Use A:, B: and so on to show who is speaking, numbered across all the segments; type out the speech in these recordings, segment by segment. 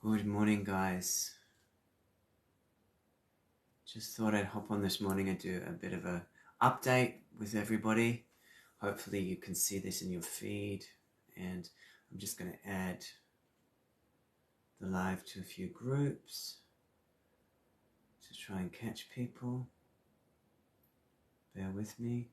A: Good morning, guys. Just thought I'd hop on this morning and do a bit of a update with everybody. Hopefully you can see this in your feed, and I'm just going to add the live to a few groups to try and catch people. Bear with me.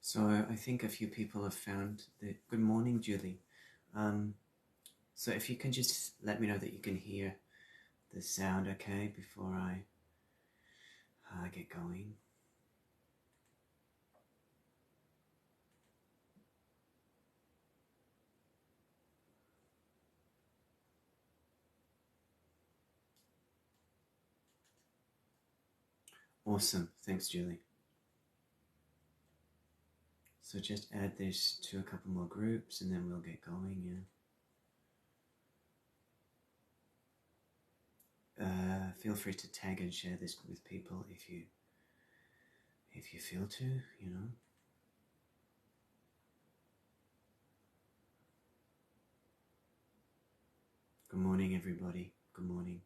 A: So I think a few people have found that. Good morning, Julie. So if you can just let me know that you can hear the sound okay before I get going. Awesome. Thanks, Julie. So just add this to a couple more groups and then we'll get going, yeah. Feel free to tag and share this with people if you feel to, you know. Good morning, everybody. Good morning.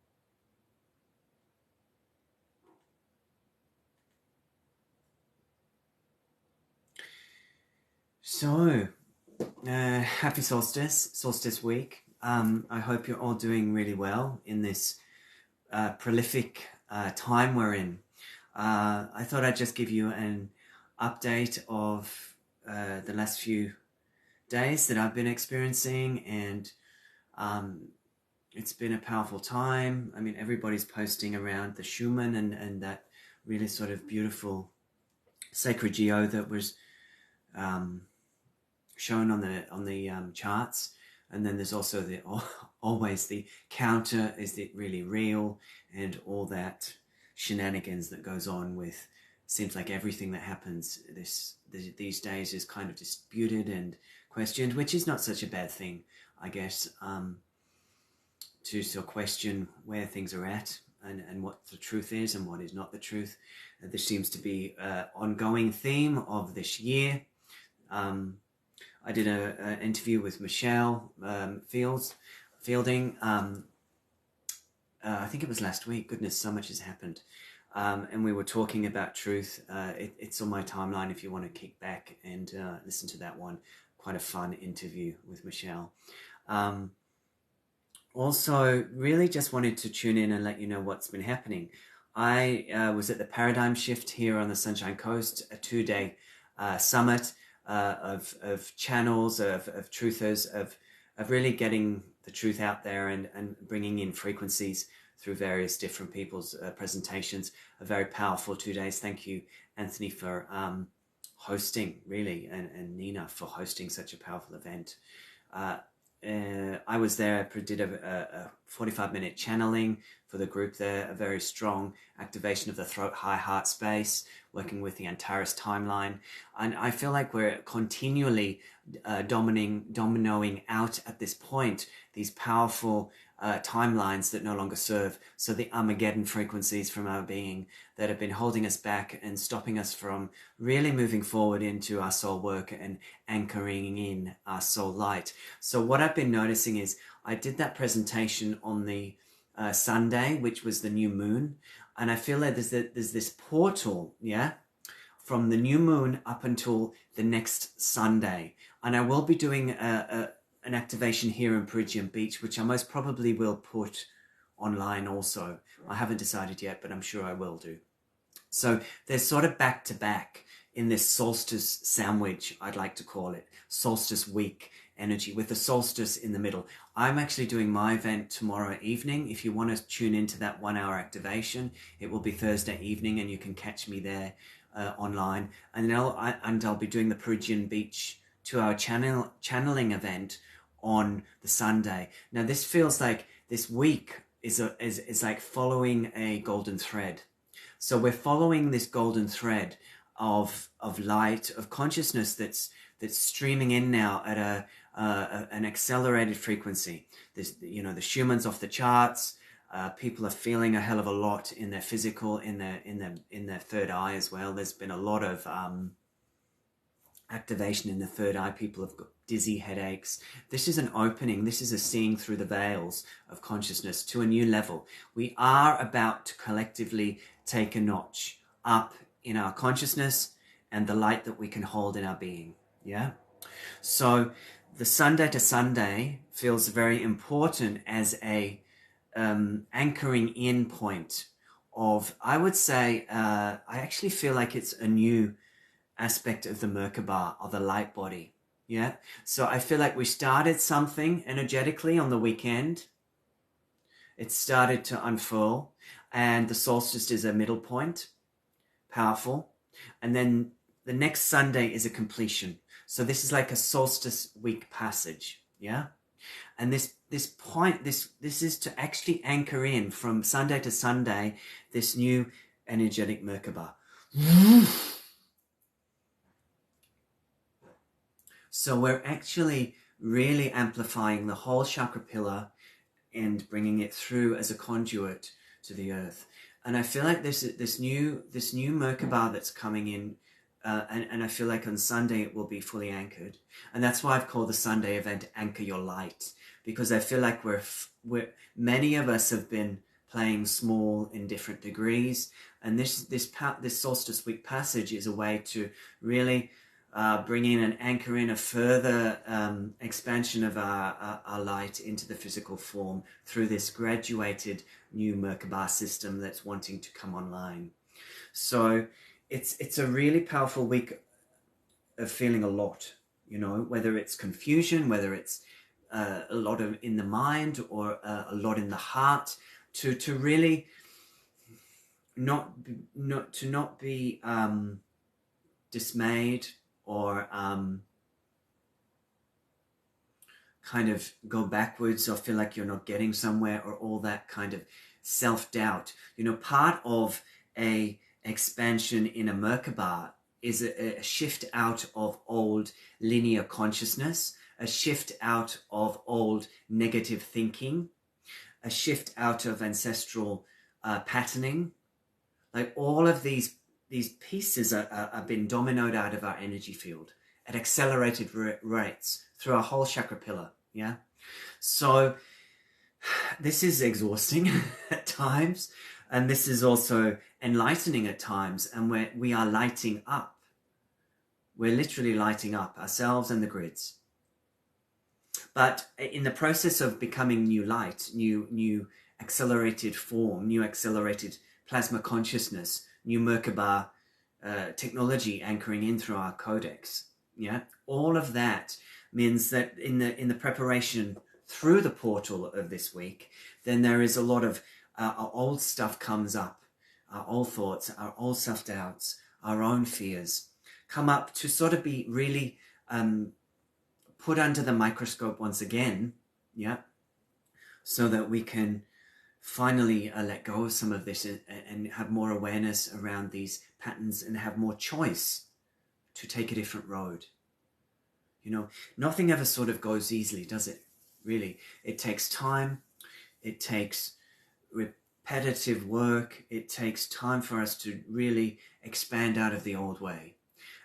A: So, happy Solstice week. I hope you're all doing really well in this prolific time we're in. I thought I'd just give you an update of the last few days that I've been experiencing, and it's been a powerful time. I mean, everybody's posting around the Schumann and that really sort of beautiful sacred geo that was shown on the charts. And then there's also always the counter, is it really real, and all that shenanigans that goes on with, seems like everything that happens these days is kind of disputed and questioned, which is not such a bad thing, I guess, to sort of question where things are at and what the truth is and what is not the truth. This seems to be an ongoing theme of this year. I did an interview with Michelle Fielding. I think it was last week. Goodness, so much has happened. And we were talking about truth. It's on my timeline if you want to kick back and listen to that one. Quite a fun interview with Michelle. Also, really just wanted to tune in and let you know what's been happening. I was at the Paradigm Shift here on the Sunshine Coast, a 2-day summit of channels, of truthers, of really getting the truth out there and bringing in frequencies through various different people's presentations. A very powerful 2 days. Thank you, Anthony, for hosting, really, and Nina for hosting such a powerful event. I was there, did a 45-minute channeling for the group there, a very strong activation of the throat high heart space, working with the Antares timeline. And I feel like we're continually dominoing out at this point these powerful timelines that no longer serve. So the Armageddon frequencies from our being that have been holding us back and stopping us from really moving forward into our soul work and anchoring in our soul light. So what I've been noticing is I did that presentation on the Sunday, which was the new moon. And I feel like there's this portal, yeah, from the new moon up until the next Sunday. And I will be doing an activation here in Perigian Beach, which I most probably will put online also. I haven't decided yet, but I'm sure I will do. So they're sort of back to back in this solstice sandwich, I'd like to call it, solstice week energy, with the solstice in the middle. I'm actually doing my event tomorrow evening. If you want to tune into that 1-hour activation, it will be Thursday evening and you can catch me there online. And I'll be doing the Perigian Beach 2-hour channeling event on the Sunday. Now this feels like this week is like following a golden thread. So we're following this golden thread of light, of consciousness that's streaming in now at an accelerated frequency. This, you know, the Schumann's off the charts. People are feeling a hell of a lot in their physical, in their third eye as well. There's been a lot of activation in the third eye. People have got dizzy headaches. This is an opening. This is a seeing through the veils of consciousness to a new level. We are about to collectively take a notch up in our consciousness and the light that we can hold in our being. Yeah. So the Sunday to Sunday feels very important as a anchoring in point of, I would say, I actually feel like it's a new aspect of the merkabah, of the light body. Yeah. So I feel like we started something energetically on the weekend. It started to unfurl, and the solstice is a middle point, powerful. And then the next Sunday is a completion. So this is like a solstice week passage. Yeah. And this is to actually anchor in from Sunday to Sunday, this new energetic merkabah. So we're actually really amplifying the whole chakra pillar and bringing it through as a conduit to the earth. And I feel like this new merkabah that's coming in, and I feel like on Sunday it will be fully anchored. And that's why I've called the Sunday event Anchor Your Light, because I feel like many of us have been playing small in different degrees, and this solstice week passage is a way to really bring in and anchor in a further expansion of our light into the physical form through this graduated new merkabah system that's wanting to come online. So it's a really powerful week of feeling a lot, you know, whether it's confusion, whether it's a lot of in the mind or a lot in the heart, to really not be dismayed or kind of go backwards or feel like you're not getting somewhere, or all that kind of self-doubt. You know, part of a expansion in a merkabah is a shift out of old linear consciousness, a shift out of old negative thinking, a shift out of ancestral patterning. Like all of these pieces are being dominoed out of our energy field at accelerated rates through our whole chakra pillar. Yeah. So this is exhausting at times, and this is also enlightening at times, and we are lighting up. We're literally lighting up ourselves and the grids. But in the process of becoming new light, new accelerated form, new accelerated plasma consciousness, new merkabah technology anchoring in through our codex, yeah, all of that means that in the preparation through the portal of this week, then there is a lot of our old stuff comes up, our old thoughts, our old self-doubts, our own fears come up to sort of be really put under the microscope once again, yeah, so that we can finally let go of some of this and have more awareness around these patterns and have more choice to take a different road. You know, nothing ever sort of goes easily, does it? Really, it takes time, it takes repetitive work, it takes time for us to really expand out of the old way.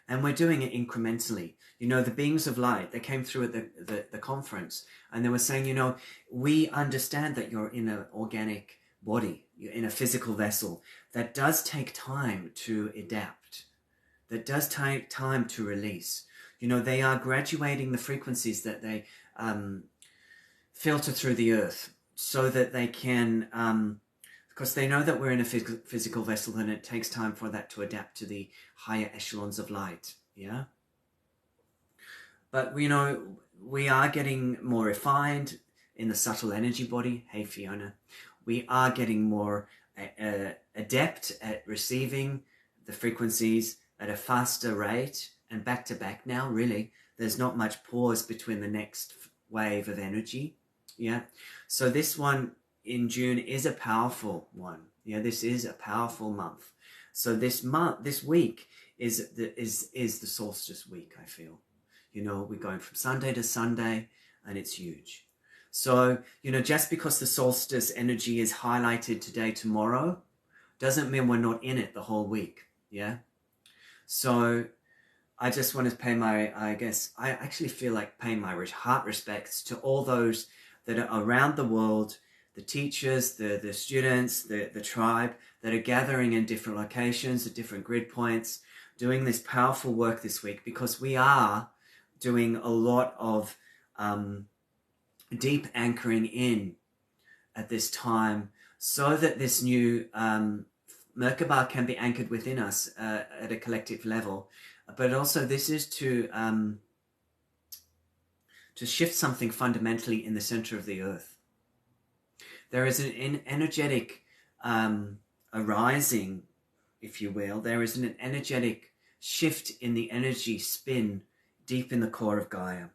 A: And we're doing it incrementally. You know, the beings of light, they came through at the conference, and they were saying, you know, we understand that you're in an organic body, you're in a physical vessel. That does take time to adapt. That does take time to release. You know, they are graduating the frequencies that they filter through the earth so that they can, because they know that we're in a physical vessel, and it takes time for that to adapt to the higher echelons of light, yeah? But, you know, we are getting more refined in the subtle energy body. Hey, Fiona. We are getting more adept at receiving the frequencies at a faster rate and back to back now, really. There's not much pause between the next wave of energy, yeah? So this one in June is a powerful one. Yeah, this is a powerful month. So this week is the solstice week, I feel. You know, we're going from Sunday to Sunday, and it's huge. So, you know, just because the solstice energy is highlighted today, tomorrow, doesn't mean we're not in it the whole week. Yeah. So I just want to pay I actually feel like paying my heart respects to all those that are around the world, the teachers, the students, the tribe that are gathering in different locations at different grid points, doing this powerful work this week, because we are doing a lot of deep anchoring in at this time, so that this new merkabah can be anchored within us at a collective level. But also this is to shift something fundamentally in the center of the earth. There is an energetic arising, if you will. There is an energetic shift in the energy spin deep in the core of Gaia.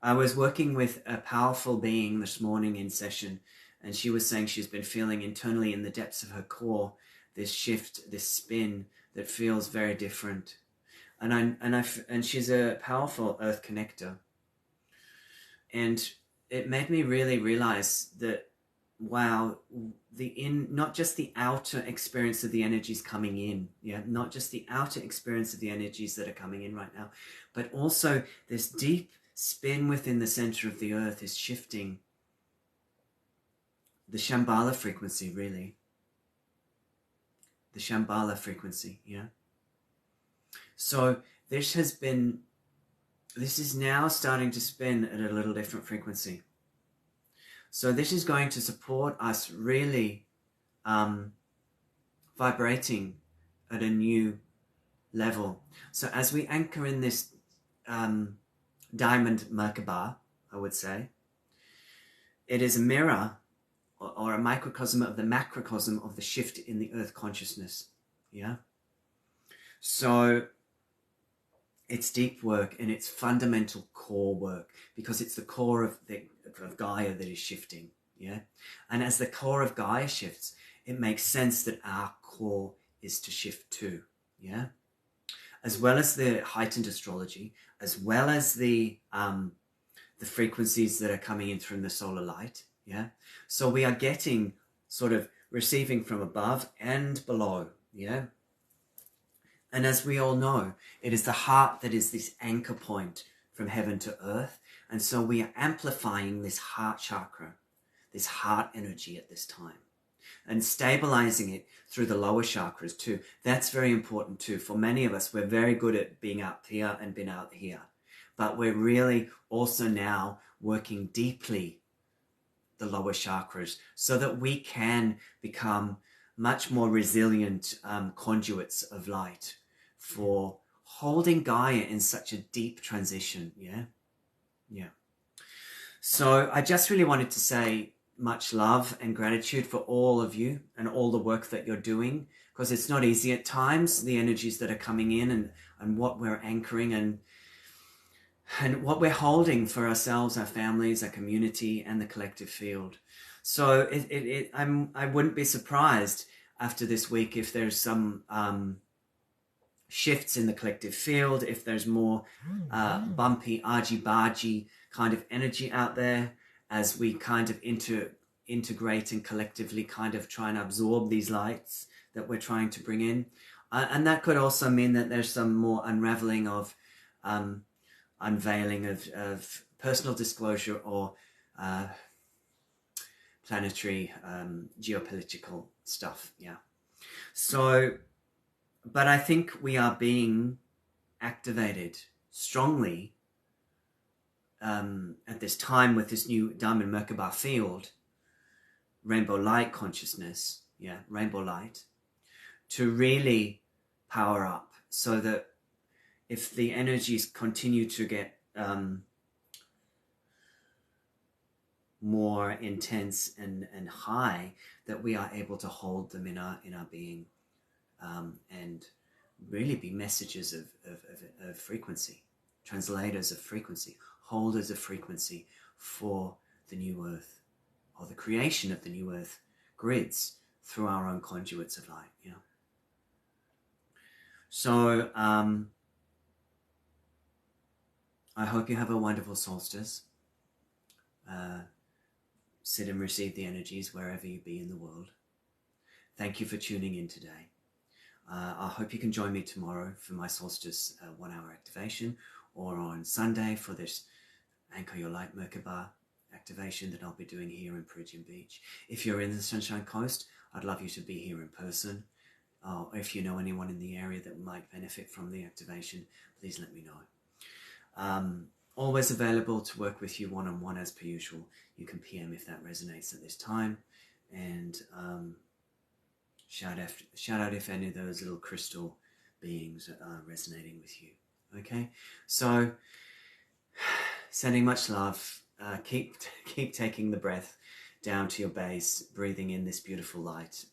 A: I was working with a powerful being this morning in session, and she was saying she's been feeling internally in the depths of her core this shift, this spin that feels very different. And she's a powerful earth connector. And it made me really realize that, wow, not just the outer experience of the energies coming in, yeah, not just the outer experience of the energies that are coming in right now, but also this deep spin within the center of the earth is shifting the Shambhala frequency, really. The Shambhala frequency, yeah. So this is now starting to spin at a little different frequency. So this is going to support us really vibrating at a new level. So as we anchor in this diamond merkabah, I would say, it is a mirror or a microcosm of the macrocosm of the shift in the earth consciousness. Yeah. So it's deep work and it's fundamental core work, because it's the core of Gaia that is shifting. Yeah. And as the core of Gaia shifts, it makes sense that our core is to shift too. Yeah. As well as the heightened astrology, as well as the frequencies that are coming in from the solar light. Yeah. So we are getting sort of receiving from above and below. Yeah. And as we all know, it is the heart that is this anchor point from heaven to earth. And so we are amplifying this heart chakra, this heart energy at this time, and stabilizing it through the lower chakras too. That's very important too. For many of us, we're very good at being up here and being out here. But we're really also now working deeply the lower chakras so that we can become much more resilient conduits of light for holding Gaia in such a deep transition. Yeah. Yeah. So I just really wanted to say much love and gratitude for all of you and all the work that you're doing, because it's not easy at times, the energies that are coming in and what we're anchoring and what we're holding for ourselves, our families, our community, and the collective field. So I wouldn't be surprised after this week if there's some shifts in the collective field, if there's more bumpy, argy-bargy kind of energy out there as we kind of integrate and collectively kind of try and absorb these lights that we're trying to bring in. And that could also mean that there's some more unraveling of unveiling of personal disclosure or planetary geopolitical stuff. Yeah. So, but I think we are being activated strongly at this time with this new Diamond Merkabah field, rainbow light consciousness, yeah, rainbow light, to really power up so that if the energies continue to get more intense and high, that we are able to hold them in our being and really be messages of frequency, translators of frequency, holders of frequency for the new earth. or the creation of the new earth grids through our own conduits of light. Yeah. So I hope you have a wonderful solstice. Sit and receive the energies wherever you be in the world. Thank you for tuning in today. I hope you can join me tomorrow for my solstice 1 hour activation, or on Sunday for this Anchor Your Light merkabah activation that I'll be doing here in Peregian Beach. If you're in the Sunshine Coast, I'd love you to be here in person. If you know anyone in the area that might benefit from the activation, please let me know. Always available to work with you one-on-one as per usual. You can PM if that resonates at this time. And shout out if any of those little crystal beings are resonating with you. Okay? So, sending much love. Keep taking the breath down to your base, breathing in this beautiful light.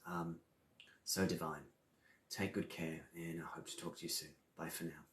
A: So divine. Take good care, and I hope to talk to you soon. Bye for now.